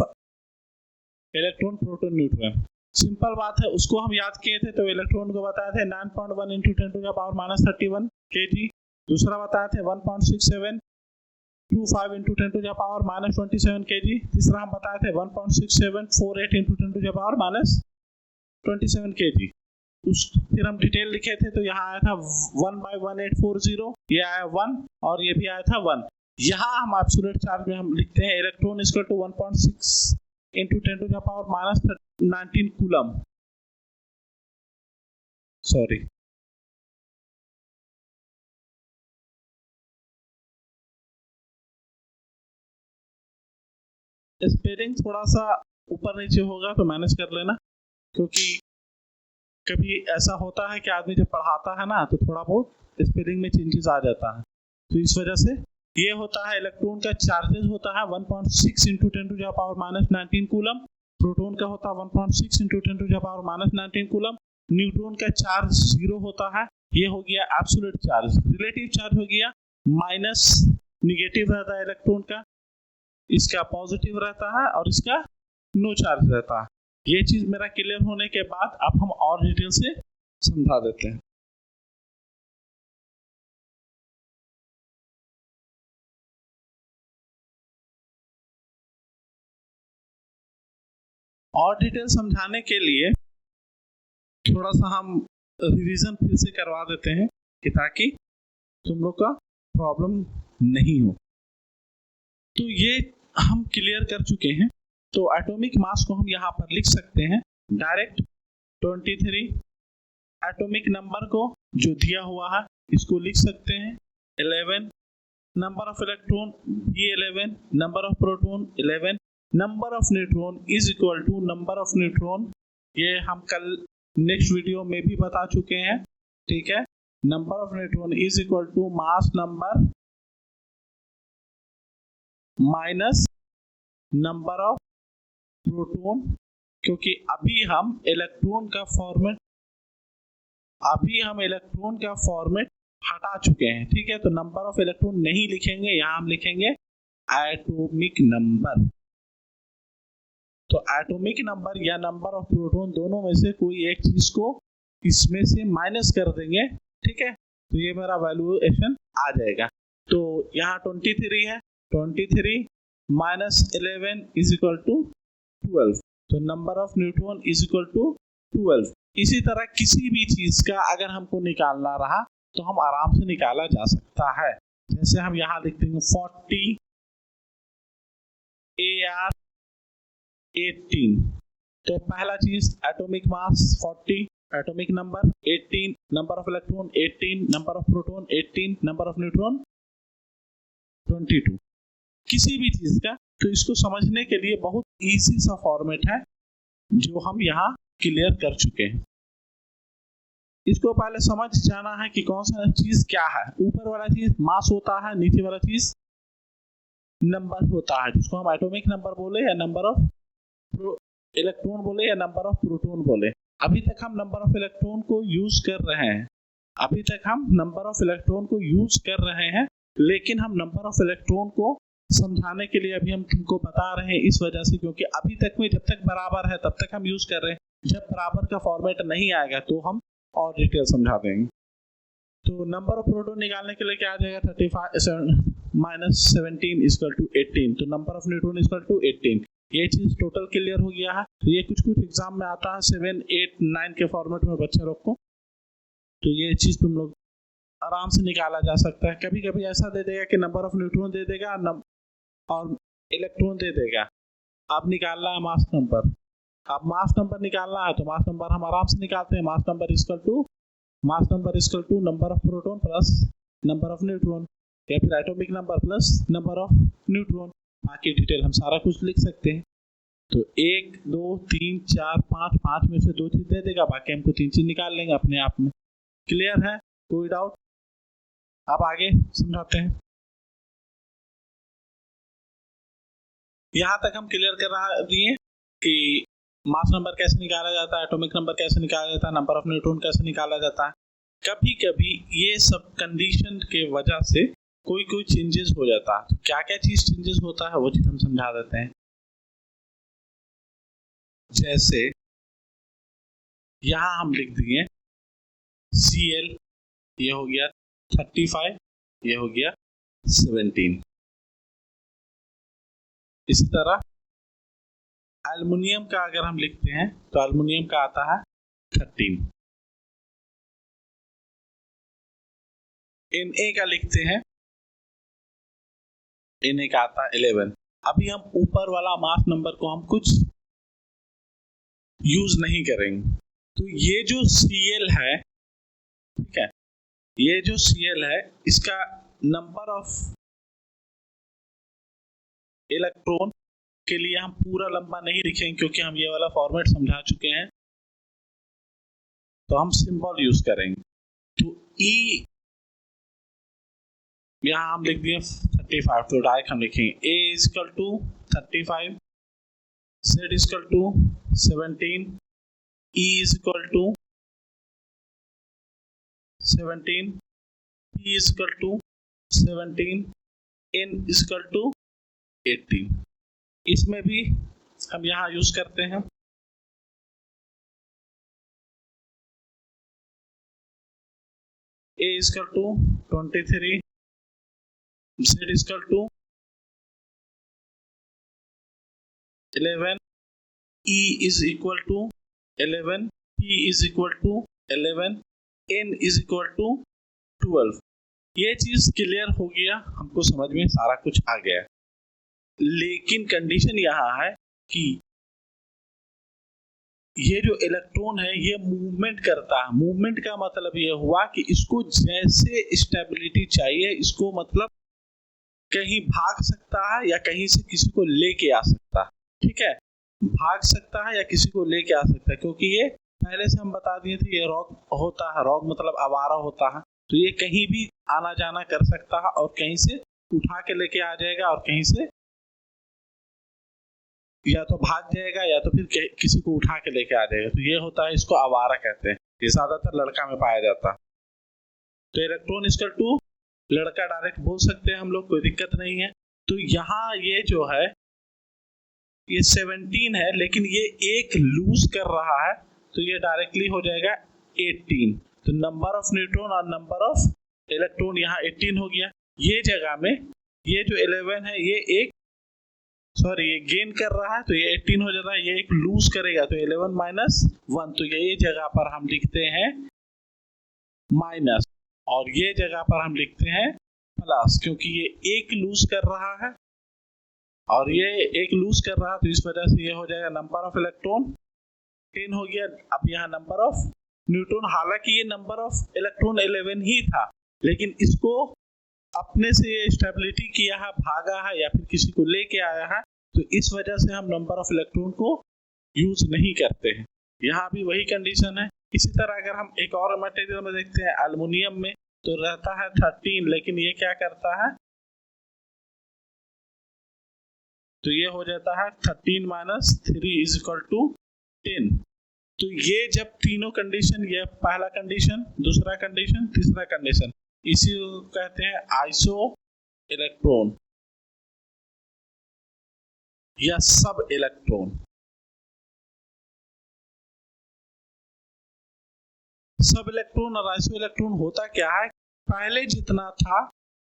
[SPEAKER 1] electron, proton, neutron. Simple बात है, उसको हम याद किए थे। तो इलेक्ट्रॉन को बताए थे 9.1 × 10⁻³ kg, दूसरा बताए थे 1.6725 × 10⁻27 kg, तीसरा हम बताए थे 1.6748 × 10⁻27 kg। फिर हम डिटेल लिखे थे, तो यहाँ आया था 1/1840, ये आया 1 और ये भी आया था 1। यहाँ हम एब्सोल्यूट चार्ज में हम लिखते हैं electron equal to 1.6 × 10⁻19 coulomb. Sorry, spelling थोड़ा सा ऊपर नीचे होगा तो मैनेज कर लेना, क्योंकि कभी ऐसा होता है कि आदमी जब पढ़ाता है ना तो थोड़ा बहुत स्पेलिंग में चेंजेस आ जाता है। तो इस वजह से ये होता है, इलेक्ट्रॉन का चार्जेस होता है 1.6 × 10⁻19 कूलम, प्रोटॉन का होता है 1.6 × 10⁻19 कूलम, न्यूट्रॉन का चार्ज 0 होता है। ये हो गया एब्सोल्यूट चार्ज। रिलेटिव चार्ज हो गया माइनस, निगेटिव रहता है इलेक्ट्रॉन का, इसका पॉजिटिव रहता है और इसका नो चार्ज रहता है। ये चीज मेरा क्लियर होने के बाद अब हम और डिटेल से समझा देते हैं। और डिटेल समझाने के लिए थोड़ा सा हम रिवीजन फिर से करवा देते हैं कि ताकि तुम लोग का प्रॉब्लम नहीं हो। तो ये हम क्लियर कर चुके हैं। तो एटॉमिक मास को हम यहाँ पर लिख सकते हैं डायरेक्ट 23। एटॉमिक नंबर को जो दिया हुआ है इसको लिख सकते हैं 11, नंबर ऑफ इलेक्ट्रॉन भी 11, number of proton 11, number of neutron is equal to number of neutron, ये हम कल नेक्स्ट वीडियो में भी बता चुके हैं, ठीक है। Number of neutron is equal to mass number minus number of proton, क्योंकि अभी हम इलेक्ट्रॉन का फॉर्मेट हटा चुके हैं, ठीक है। तो नंबर ऑफ इलेक्ट्रॉन नहीं लिखेंगे, यहां हम लिखेंगे एटॉमिक नंबर। तो एटॉमिक नंबर या नंबर ऑफ प्रोटॉन दोनों में से कोई एक चीज को इसमें से माइनस कर देंगे, ठीक है। तो ये मेरा वैल्यूएशन आ जाएगा। तो यहाँ 23 है, 23 माइनस 11 इज इक्वल टू 12। तो number of neutron is equal to 12। इसी तरह किसी भी चीज का अगर हमको निकालना रहा तो हम आराम से निकाला जा सकता है। जैसे हम यहाँ लिखते हैं 40 AR 18। तो पहला चीज atomic mass 40, atomic number 18, number of electron 18, number of proton 18, number of neutron 22। किसी भी चीज का, तो इसको समझने के लिए बहुत इजी सा फॉर्मेट है जो हम यहाँ क्लियर कर चुके हैं। इसको पहले समझ जाना है कि कौन सा चीज क्या है। ऊपर वाला चीज मास होता है, नीचे वाला चीज नंबर होता है, जिसको हम एटॉमिक नंबर बोले या नंबर ऑफ इलेक्ट्रॉन बोले या नंबर ऑफ प्रोटॉन बोले। अभी तक हम नंबर ऑफ इलेक्ट्रॉन को यूज कर रहे हैं, लेकिन हम नंबर ऑफ इलेक्ट्रॉन को समझाने के लिए अभी हम तुमको बता रहे हैं, इस वजह से क्योंकि अभी तक में जब तक बराबर है तब तक हम यूज कर रहे हैं। जब बराबर का फॉर्मेट नहीं आएगा तो हम और डिटेल समझा देंगे। तो नंबर ऑफ प्रोटॉन निकालने के लिए क्या आ जाएगा, 35 माइनस 17 इक्वल टू 18। तो number of neutron equal to 18। ये चीज टोटल क्लियर हो गया है। तो ये कुछ एग्जाम में आता है 7, 8, 9 के फॉर्मेट में बच्चे लोग को, तो ये चीज तुम लोग आराम से निकाला जा सकता है। कभी कभी ऐसा दे देगा कि नंबर ऑफ न्यूट्रॉन दे देगा और इलेक्ट्रॉन दे देगा, अब निकालना है मास नंबर। अब मास नंबर निकालना है तो मास नंबर हम आराम से निकालते हैं। Mass number equal to number of proton plus number of neutron, या फिर atomic number plus number of neutron. बाकी डिटेल हम सारा कुछ लिख सकते हैं। तो 1, 2, 3, 4, 5 में से 2 चीज दे देगा, बाकी हमको 3 चीज निकाल लेंगे अपने आप में। क्लियर है, कोई डाउट? अब आगे समझाते हैं। यहाँ तक हम क्लियर कर दिए कि मास नंबर कैसे निकाला जाता है, एटॉमिक नंबर कैसे निकाला जाता है, नंबर ऑफ न्यूट्रॉन कैसे निकाला जाता है। कभी कभी ये सब कंडीशन के वजह से कोई चेंजेस हो जाता है। तो क्या क्या चीज चेंजेस होता है वो चीज हम समझा देते हैं। जैसे यहां हम लिख दिए Cl, ये हो गया 35, ये हो गया 17। इसी तरह एल्युमिनियम का अगर हम लिखते हैं तो एल्युमिनियम का आता है 13। Na का लिखते हैं, Na का आता है 11। अभी हम ऊपर वाला मास नंबर को हम कुछ यूज नहीं करेंगे। तो ये जो Cl है, ठीक है, ये जो Cl है इसका नंबर ऑफ इलेक्ट्रॉन के लिए हम पूरा लंबा नहीं लिखेंगे क्योंकि हम ये वाला फॉर्मेट समझा चुके हैं। तो हम सिंबल यूज करेंगे। तो E यहां हम लिख दिए 35, तो डायरेक्ट हम लिखेंगे A equal to 35, Z equal to 17, E equal to 17, P equal to 17, N equal to 18। इसमें भी हम यहां यूज करते हैं A equal to 23, Z equal to 11, E is equal to 11, P is equal to 11, N is equal to 12। ये चीज clear हो गया, हमको समझ में सारा कुछ आ गया। लेकिन कंडीशन यहाँ है कि ये जो इलेक्ट्रॉन है ये मूवमेंट करता है। मूवमेंट का मतलब ये हुआ कि इसको जैसे स्टेबिलिटी चाहिए, इसको मतलब कहीं भाग सकता है या कहीं से किसी को लेके आ सकता है। ठीक है, भाग सकता है या किसी को लेके आ सकता है, क्योंकि ये पहले से हम बता दिए थे ये रॉक होता है। रॉक मतलब आवारा होता है, तो ये कहीं भी आना जाना कर सकता है और कहीं से उठा के लेके आ जाएगा और कहीं से या तो भाग जाएगा या तो फिर किसी को उठा के लेके आ जाएगा। तो ये होता है, इसको आवारा कहते हैं। ये ज्यादातर लड़का में पाया जाता है। तो इलेक्ट्रॉन इक्वल टू लड़का डायरेक्ट बोल सकते हैं हम लोग, कोई दिक्कत नहीं है। तो यहाँ ये जो है ये 17 है, लेकिन ये एक लूज कर रहा है, तो ये डायरेक्टली हो जाएगा 18। तो नंबर ऑफ न्यूट्रॉन और नंबर ऑफ इलेक्ट्रॉन यहाँ 18 हो गया। ये जगह में ये जो 11 है ये ये गेन कर रहा है, तो ये 18 हो जाता है। ये एक लूज करेगा तो 11 माइनस 1, तो ये जगह पर हम लिखते हैं माइनस, और ये जगह पर हम लिखते हैं प्लस, क्योंकि ये एक लूज कर रहा है और ये एक लूज कर रहा है, तो इस वजह से ये हो जाएगा नंबर ऑफ इलेक्ट्रॉन 10 हो गया। अब यहाँ नंबर ऑफ न्यूट्रॉन, हालांकि ये नंबर ऑफ इलेक्ट्रॉन 11 ही था, लेकिन इसको अपने से ये स्टेबिलिटी किया है, भागा है या फिर किसी को लेके आया है, तो इस वजह से हम नंबर ऑफ इलेक्ट्रॉन को यूज नहीं करते हैं। यहाँ भी वही कंडीशन है। इसी तरह अगर हम एक और मटेरियल में देखते हैं एल्युमिनियम में, तो रहता है 13, लेकिन ये क्या करता है, तो ये हो जाता है 13 माइनस 3 इज इक्वल टू 10। तो ये जब तीनों कंडीशन, ये पहला कंडीशन, दूसरा कंडीशन, तीसरा कंडीशन, इसी को कहते हैं आइसो इलेक्ट्रॉन या सब इलेक्ट्रॉन। सब इलेक्ट्रॉन और आइसो इलेक्ट्रॉन होता क्या है, पहले जितना था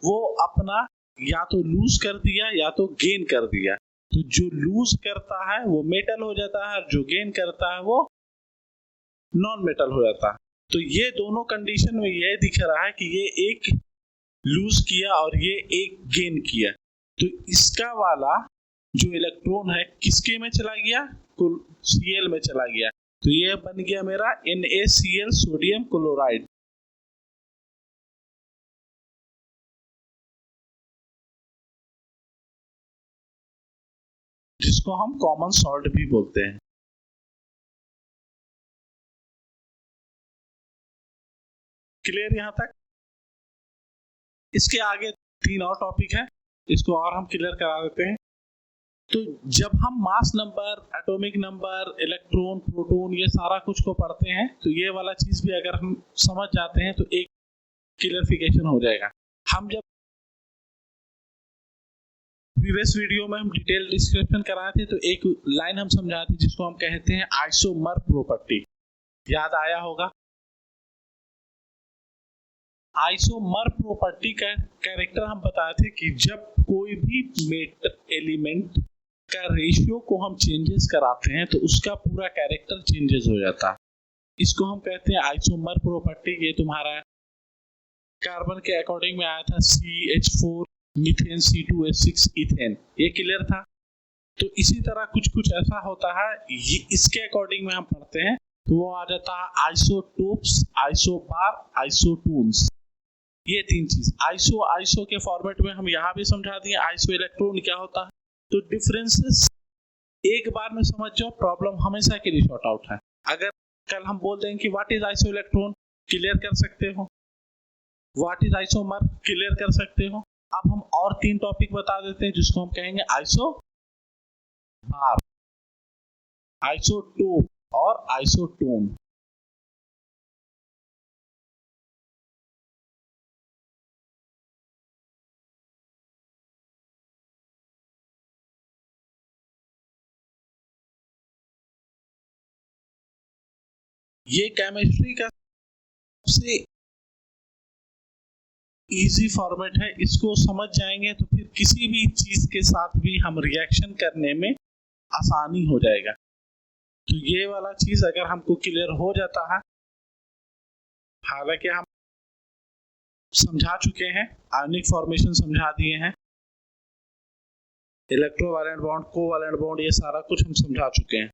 [SPEAKER 1] वो अपना या तो लूज कर दिया या तो गेन कर दिया। तो जो लूज करता है वो मेटल हो जाता है और जो गेन करता है वो नॉन मेटल हो जाता है। तो ये दोनों कंडीशन में ये दिख रहा है कि ये एक लूज किया और ये एक गेन किया। तो इसका वाला जो इलेक्ट्रॉन है किसके में चला गया, Cl में चला गया। तो ये बन गया मेरा NaCl, सोडियम क्लोराइड। जिसको हम कॉमन सॉल्ट भी बोलते हैं। क्लियर यहां तक? इसके आगे 3 और टॉपिक है, इसको और हम क्लियर करा देते हैं। तो जब हम mass number, atomic number, electron, proton, ये सारा कुछ को पढ़ते हैं तो ये वाला चीज भी अगर हम समझ जाते हैं तो एक क्लियरिफिकेशन हो जाएगा। हम जब प्रीवियस वीडियो में हम डिटेल डिस्क्रिप्शन कराए थे तो एक लाइन हम समझाए थे जिसको हम कहते हैं आइसोमर प्रॉपर्टी, याद आया होगा। आइसोमर प्रॉपर्टी का कैरेक्टर हम बताए थे कि जब कोई भी एलिमेंट का रेशियो को हम चेंजेस कराते हैं तो उसका पूरा कैरेक्टर चेंजेस हो जाता है। इसको हम कहते हैं आइसोमर प्रॉपर्टी। ये तुम्हारा कार्बन के अकॉर्डिंग में आया था CH4 मीथेन C2H6 इथेन, ये क्लियर था। तो इसी तरह कुछ कुछ ऐसा होता है, ये इसके अकॉर्डिंग में हम पढ़ते हैं तो वो आ जाता है आइसोटोप्स, आइसोबार, आइसोटोन्स। ये तीन चीज आइसो के फॉर्मेट में हम यहाँ भी समझा दिए। आइसो इलेक्ट्रॉन क्या होता है, तो डिफरेंसेस एक बार में समझ जाओ, प्रॉब्लम हमेशा के लिए शॉर्ट आउट है। अगर कल हम बोल दें कि what is iso electron, clear कर सकते हो। व्हाट इज आइसोमर, क्लियर कर सकते हो। अब हम और तीन टॉपिक बता देते हैं जिसको हम कहेंगे आइसो बार, आइसोटोप और आइसोटोन। ये केमिस्ट्री का सबसे इजी फॉर्मेट है। इसको समझ जाएंगे तो फिर किसी भी चीज के साथ भी हम रिएक्शन करने में आसानी हो जाएगा। तो ये वाला चीज अगर हमको क्लियर हो जाता है, हालांकि हम समझा चुके हैं, आयनिक फॉर्मेशन समझा दिए हैं, इलेक्ट्रोवैलेंट बॉन्ड, कोवैलेंट बॉन्ड, ये सारा कुछ हम समझा चुके हैं।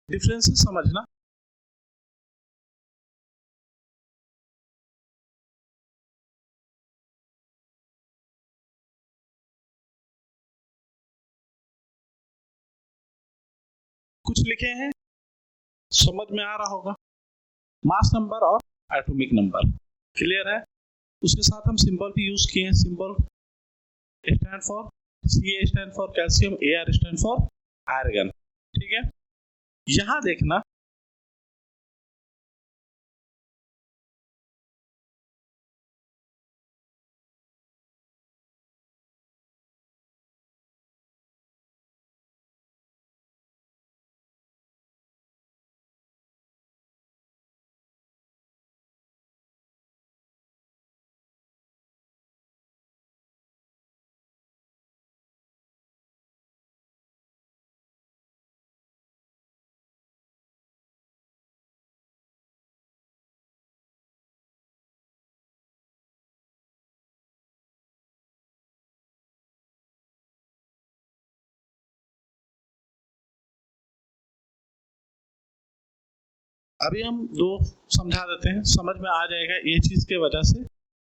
[SPEAKER 1] डिफरेंसेस समझना। कुछ लिखे हैं, समझ में आ रहा होगा। मास नंबर और एटॉमिक नंबर क्लियर है। उसके साथ हम सिंबल भी यूज किए हैं। Symbol stand for, Ca stand for calcium, Ar stand for iron. ठीक है, यहां देखना अभी हम दो समझा देते हैं, समझ में आ जाएगा, ये चीज के वजह से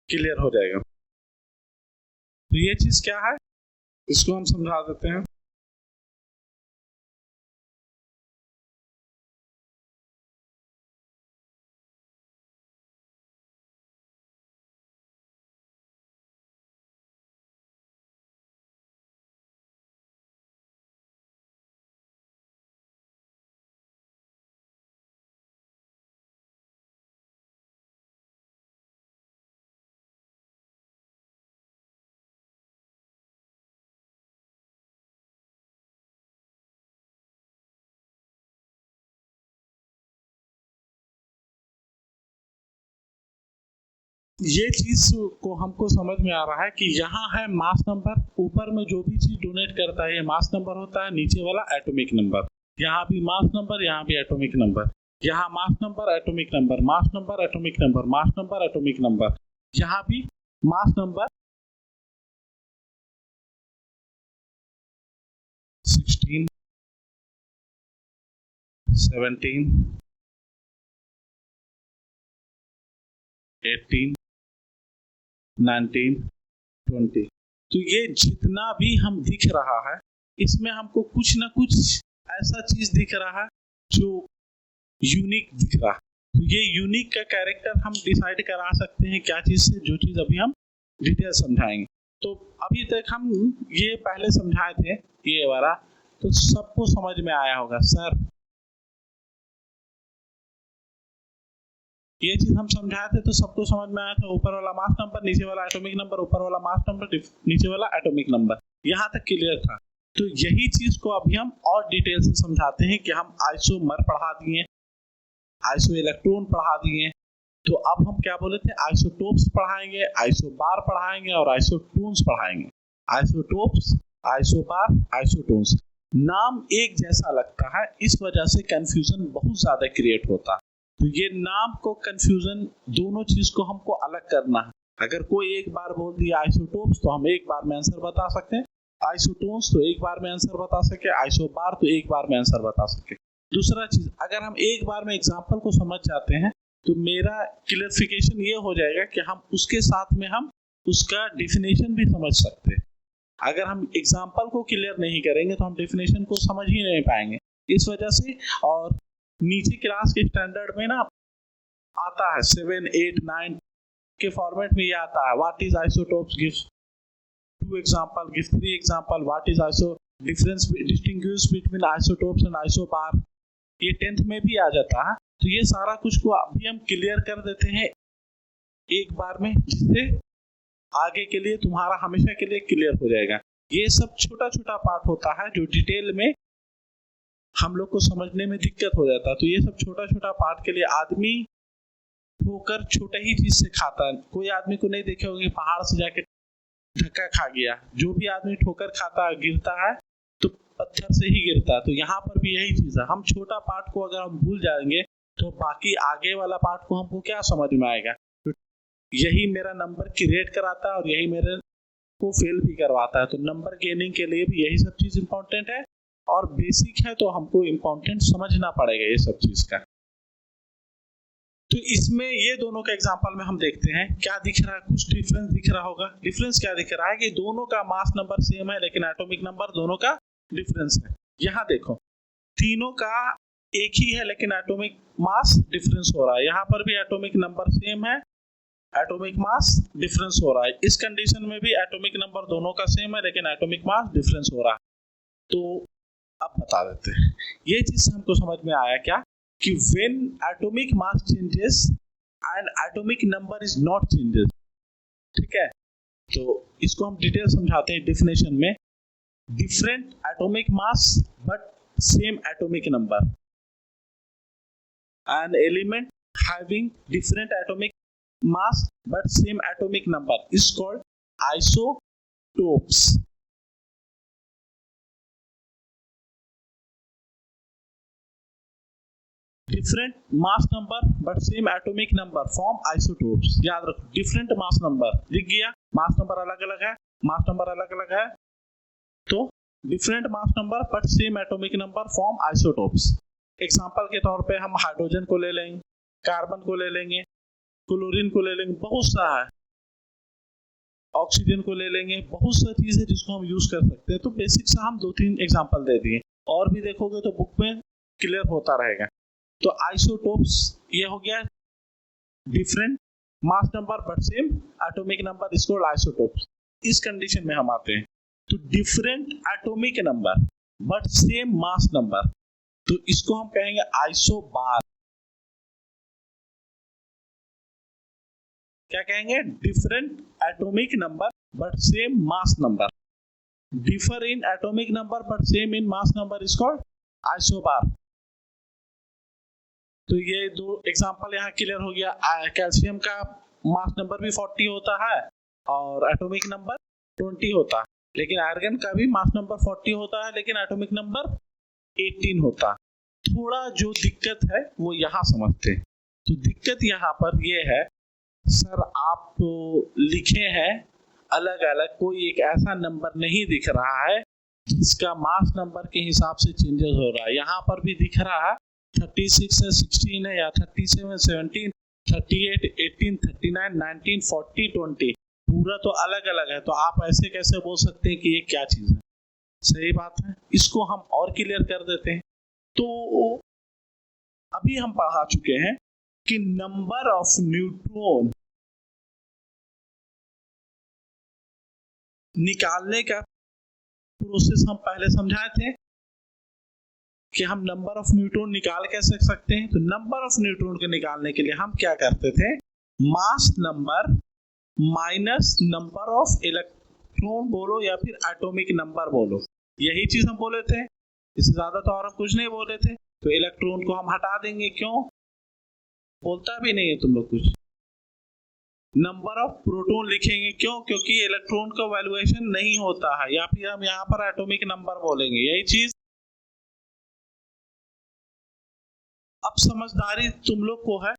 [SPEAKER 1] क्लियर हो जाएगा। तो ये चीज क्या है इसको हम समझा देते हैं। ये चीज को हमको समझ में आ रहा है कि यहाँ है मास नंबर, ऊपर में जो भी चीज डोनेट करता है ये मास नंबर होता है, नीचे वाला एटॉमिक नंबर। यहाँ भी मास नंबर, यहाँ भी एटॉमिक नंबर, यहाँ mass number, atomic number, mass number, atomic number, mass number, atomic number, यहाँ भी मास नंबर 16, 17, 18, 19, 20। तो ये जितना भी हम दिख रहा है इसमें हमको कुछ ना कुछ ऐसा चीज दिख रहा है जो यूनिक दिख रहा है। तो ये यूनिक का कैरेक्टर हम डिसाइड करा सकते हैं क्या चीज से, जो चीज अभी हम डिटेल समझाएंगे। तो अभी तक हम ये पहले समझाए थे ये वाला, तो सबको समझ में आया होगा। सर ये चीज हम समझाए थे तो सबको समझ में आया था, ऊपर वाला मास नंबर, नीचे वाला एटॉमिक नंबर, ऊपर वाला मास नंबर, नीचे वाला एटॉमिक नंबर, यहाँ तक क्लियर था। तो यही चीज को अभी हम और डिटेल से समझाते हैं कि हम आइसोमर पढ़ा दिए, आइसो इलेक्ट्रॉन पढ़ा दिए, तो अब हम क्या बोले थे, आइसोटोप्स पढ़ाएंगे, आइसोबार पढ़ाएंगे और आइसोटोन्स पढ़ाएंगे। आइसोटोप्स, आइसोबार, आइसोटोन्स, नाम एक जैसा लगता है, इस वजह से कंफ्यूजन बहुत ज्यादा क्रिएट होता है। तो ये नाम को कंफ्यूजन, दोनों चीज को हमको अलग करना है। अगर कोई एक बार बोल दिया आइसोटोप्स तो हम एक बार में आंसर बता सकते हैं, आइसोटोन्स तो एक बार में आंसर बता सके, आइसोबार तो एक बार में आंसर बता सके। दूसरा चीज, अगर हम एक बार में एग्जाम्पल को समझ जाते हैं तो मेरा क्लियरिफिकेशन ये हो जाएगा कि हम उसके साथ में हम उसका डेफिनेशन भी समझ सकते हैं। अगर हम एग्जाम्पल को क्लियर नहीं करेंगे तो हम डेफिनेशन को समझ ही नहीं पाएंगे। इस वजह से, और नीचे क्लास के स्टैंडर्ड में ना आता है 7, 8, 9 के फॉर्मेट में ये आता है, what is isotopes, give 2 example, give 3 example, what is iso, difference distinguish between isotopes and isobar, ये 10th में भी आ जाता है। तो ये सारा कुछ को अभी हम क्लियर कर देते हैं एक बार में, जिससे आगे के लिए तुम्हारा हमेशा के लिए क्लियर हो जाएगा। ये सब छोटा छोटा पार्ट होता है जो डिटेल में हम लोग को समझने में दिक्कत हो जाता है। तो ये सब छोटा छोटा पार्ट के लिए आदमी ठोकर छोटा ही चीज से खाता है। कोई आदमी को नहीं देखे होंगे पहाड़ से जाके धक्का खा गया, जो भी आदमी ठोकर खाता है, गिरता है तो पत्थर से ही गिरता है। तो यहाँ पर भी यही चीज है, हम छोटा पार्ट को अगर हम भूल जाएंगे तो बाकी आगे वाला पार्ट को हमको क्या समझ में आएगा। तो यही मेरा नंबर की रेट कराता है और यही मेरे को फेल भी करवाता है। तो नंबर गेनिंग के लिए भी यही सब चीज इंपॉर्टेंट है, और बेसिक है तो हमको इंपॉर्टेंट समझना पड़ेगा ये सब चीज का। तो इसमें ये दोनों का एग्जांपल में हम देखते हैं क्या दिख रहा है, कुछ डिफरेंस दिख रहा होगा। डिफरेंस क्या दिख रहा है कि दोनों का मास नंबर सेम है लेकिन एटॉमिक नंबर दोनों का डिफरेंस है। यहाँ देखो तीनों का एक ही है लेकिन एटॉमिक मास डिफरेंस हो रहा है। यहाँ पर भी एटॉमिक नंबर सेम है, एटॉमिक मास डिफरेंस हो रहा है। इस कंडीशन में भी एटॉमिक नंबर दोनों का सेम है लेकिन एटॉमिक मास डिफरेंस हो रहा है। तो अब बता देते हैं, ये चीज हमको समझ में आया क्या कि when atomic mass changes and atomic number is not changes, ठीक है। तो इसको हम डिटेल समझाते हैं डेफिनेशन में। Different atomic mass but same atomic number, an element having different atomic mass but same atomic number is called isotopes. Different mass number but same atomic number form isotopes. याद रखो, different mass number लिख गया, mass number अलग अलग है, mass number अलग अलग है, तो different mass number but same atomic number form isotopes. Example के तौर पे हम हाइड्रोजन को ले लेंगे, कार्बन को ले लेंगे, क्लोरीन को ले लेंगे, बहुत सा है, ऑक्सीजन को ले लेंगे, बहुत सा चीज है जिसको हम यूज कर सकते हैं। तो बेसिक से हम 2-3 एग्जांपल दे दिए, और भी देखोगे तो बुक में क्लियर होता रहेगा। तो आइसोटोप्स ये हो गया different mass number but same atomic number, इसको आइसोटोप्स। इस कंडीशन में हम आते हैं तो different atomic number but same mass number, तो इसको हम कहेंगे आइसोबार। क्या कहेंगे, different atomic number but same mass number, differ in atomic number but same in mass number is called isobar. तो ये 2 एग्जांपल यहाँ क्लियर हो गया। कैल्शियम का मास नंबर भी 40 होता है और एटॉमिक नंबर 20 होता है, लेकिन आर्गन का भी मास नंबर 40 होता है लेकिन एटॉमिक नंबर 18 होता है। थोड़ा जो दिक्कत है वो यहाँ समझते हैं। तो दिक्कत यहाँ पर ये है, सर आप तो लिखे हैं अलग अलग, कोई एक ऐसा नंबर नहीं दिख रहा है जिसका मास नंबर के हिसाब से चेंजेस हो रहा है। यहाँ पर भी दिख रहा है 36 है, 16 है, या 37, 17, 38, 18, 39, 19, 40, 20, पूरा तो अलग अलग है। तो आप ऐसे कैसे बोल सकते हैं कि ये क्या चीज है। सही बात है, इसको हम और क्लियर कर देते हैं। तो अभी हम पढ़ा चुके हैं कि नंबर ऑफ न्यूट्रॉन निकालने का प्रोसेस हम पहले समझाए थे कि हम नंबर ऑफ न्यूट्रॉन निकाल कैसे सकते हैं। तो नंबर ऑफ न्यूट्रॉन के निकालने के लिए हम क्या करते थे, मास number minus number of electron बोलो या फिर एटॉमिक नंबर बोलो, यही चीज हम बोले थे, इससे ज्यादा तो और हम कुछ नहीं बोले थे। तो इलेक्ट्रॉन को हम हटा देंगे, क्यों बोलता भी नहीं है तुम लोग कुछ। नंबर ऑफ प्रोटॉन लिखेंगे, क्यों, क्योंकि इलेक्ट्रॉन का वैल्यूएशन नहीं होता है, या फिर हम यहाँ पर एटॉमिक नंबर बोलेंगे, यही चीज। अब समझदारी तुम लोग को है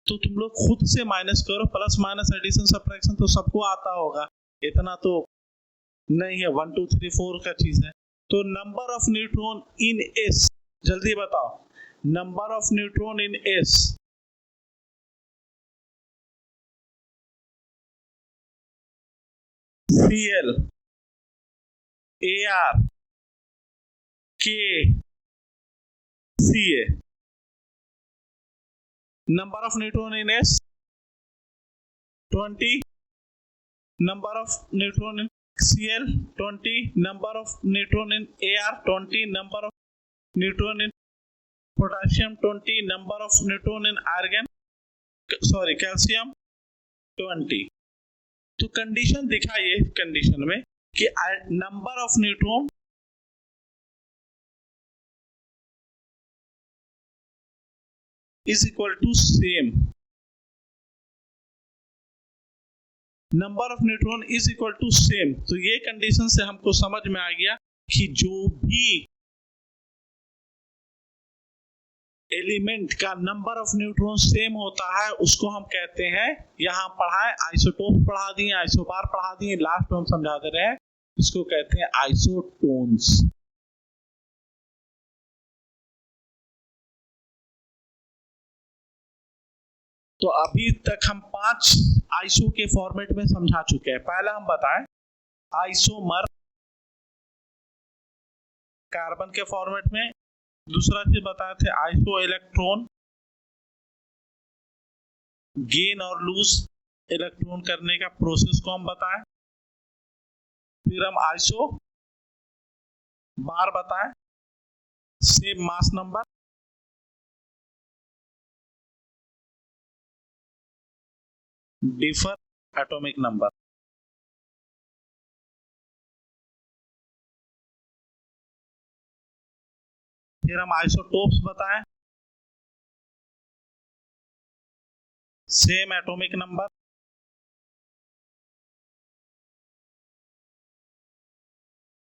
[SPEAKER 1] तो तुम लोग खुद से माइनस करो, प्लस माइनस एडिशन सब्ट्रैक्शन तो सबको आता होगा, इतना तो नहीं है, 1 2 3 4 का चीज है। तो number of neutron in S, जल्दी बताओ, number of neutron in S, Cl, Ar, K, Ca, number of neutron in S 20, number of neutron in Cl 20, number of neutron in Ar 20, number of neutron in potassium 20, number of neutron in calcium 20। तो condition दिखाइए, condition में कि number of neutron is equal to same, number of neutron is equal to same. तो ये condition से हमको समझ में आ गया कि जो भी एलिमेंट का नंबर ऑफ न्यूट्रॉन सेम होता है उसको हम कहते हैं, यहां पढ़ा है आइसोटोप पढ़ा दिए, आइसोबार पढ़ा दिए, लास्ट में हम समझा दे रहे हैं, इसको कहते हैं आइसोटोन्स। तो अभी तक हम 5 आइसो के फॉर्मेट में समझा चुके हैं। पहला हम बताएं आइसोमर कार्बन के फॉर्मेट में, दूसरा चीज बताए थे आइसो इलेक्ट्रॉन, गेन और लूज इलेक्ट्रॉन करने का प्रोसेस को हम बताएं, फिर हम आइसो बार बताएं, same mass number, differ atomic number. फिर हम आइसोटोप्स बताएं, same atomic number,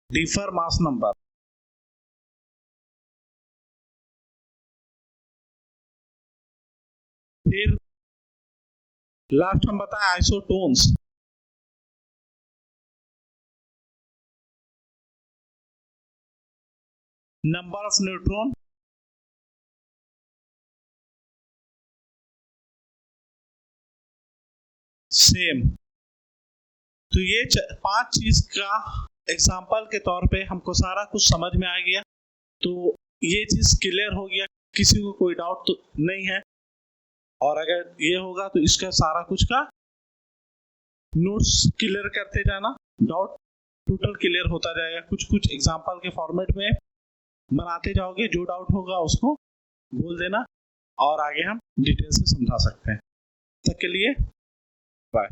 [SPEAKER 1] differ mass number. फिर लास्ट हम बताएं isotones, number of neutron, same. तो ये 5 चीज का एग्जाम्पल के तौर पे हमको सारा कुछ समझ में आ गया। तो ये चीज क्लियर हो गया, किसी को कोई डाउट तो नहीं है, और अगर ये होगा तो इसका सारा कुछ का नोट्स क्लियर करते जाना, डाउट टोटल क्लियर होता जाएगा, कुछ कुछ एग्जाम्पल के फॉर्मेट में बनाते जाओगे, जो डाउट होगा उसको बोल देना और आगे हम डिटेल से समझा सकते हैं। तब के लिए बाय।